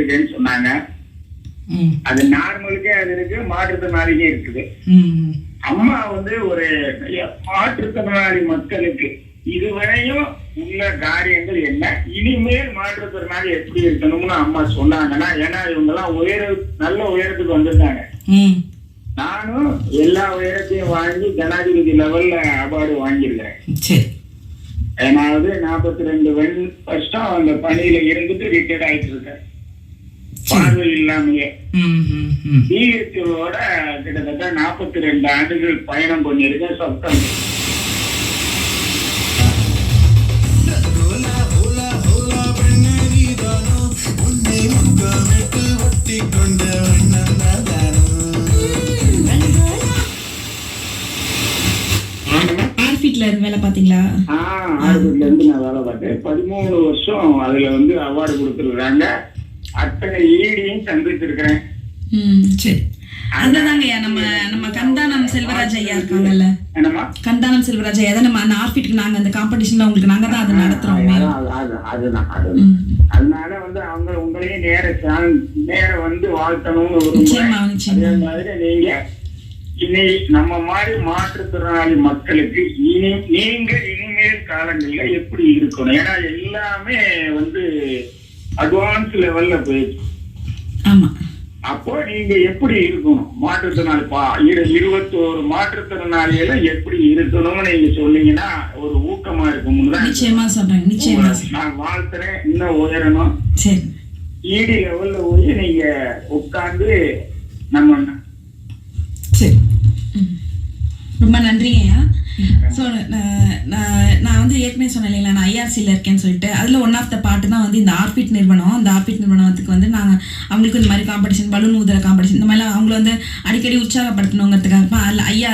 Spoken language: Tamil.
வச்சிருக்கேன்னு சொன்னாங்க. அது நார்மலுக்கே அது இருக்கு, மாற்றுத்திறனாளிக்கே இருக்குது. அம்மா வந்து ஒரு மாற்றுத்திறனாளி மக்களுக்கு இதுவரையும் உள்ள காரியங்கள் என்ன, இனிமேல் மாற்றுத்திறனாளி எப்படி இருக்கணும்னு அம்மா சொன்னாங்கன்னா, ஏன்னா இவங்க எல்லாம் நல்ல உயரத்துக்கு வந்துட்டாங்க. நானும் எல்லா உயரத்தையும் வாங்கி ஜனாதிபதி லெவல்ல அவார்டு வாங்கியிருக்கேன். ஏன்னாவது 42 வருஷம் அந்த பணியில இருந்துட்டு ரிட்டையர்ட் ஆயிட்டு இருக்கேன், பார்வை இல்லாமையே. டிஎஸ்ஓட கிட்டத்தட்ட 42 ஆண்டுகள் பயணம் பண்ணியிருக்கேன். சப்தம் வேலை பாத்தீங்களா? ஆர்பிட்ல இருந்து நான் வேலை பார்த்தேன். 13 வருஷம் அதுல வந்து அவார்டு கொடுத்துருக்காங்க. அத்தனை ஈடியும் சந்திச்சிருக்கிறேன். சரி, அதுதாங்கய்யா நம்ம கந்தானம் செல்வராஜ் ஐயா இருக்காங்கல்ல, கந்தானம் செல்வராஜ் ஐயா தான் நம்ம ஆர்பிட்க்கு நாங்க அந்த காம்படிஷன்ல உங்களுக்கு நாங்க தான் அதை நடத்துறோம். அதுதான் அதனால வந்து அவங்க உங்களையும் நேர வந்து வாழ்த்தணும்னு விரும்புறேன். அதே மாதிரி நீங்க இனி நம்ம மாதிரி மாற்றுத்திறனாளி மக்களுக்கு இனிமேல் காலங்கள்ல எப்படி இருக்கணும், ஏன்னா எல்லாமே வந்து அட்வான்ஸ் லெவல்ல போயிடுச்சு. அப்போ நீங்க எப்படி இருக்கணும், மாற்றுத்திறனாளி 21 மாற்றுத்திறனாளிகளை எப்படி இருக்கணும்னு நீங்க சொன்னீங்கன்னா ஒரு ஊக்கமா இருக்கும். நிச்சயமா சொல்றேன், நிச்சயமா நான் வாழ்த்துறேன். இன்னும் உயரணும், ஈடி லெவல்ல போய் நீங்க உட்கார்ந்து நம்ம. சரி, ரொம்ப நன்றிங்கய்யா. ஸோ நான் வந்து ஏற்கனவே சொன்னேன் இல்லைங்களா, நான் ஐஆர்சியில் இருக்கேன்னு சொல்லிட்டு, அதில் ஒன் ஆஃப் த பார்ட்டு தான் வந்து இந்த ஆர்பிட் நிறுவனம். அந்த ஆர்பிட் நிறுவனத்துக்கு வந்து நாங்கள் அவங்களுக்கு இந்த மாதிரி காம்படிஷன், பலூன் ஊதுற காம்படிஷன், இந்த மாதிரிலாம் அவங்கள வந்து அடிக்கடி உற்சாகப்படுத்தணுங்கிறதுக்காக அதில் ஐயா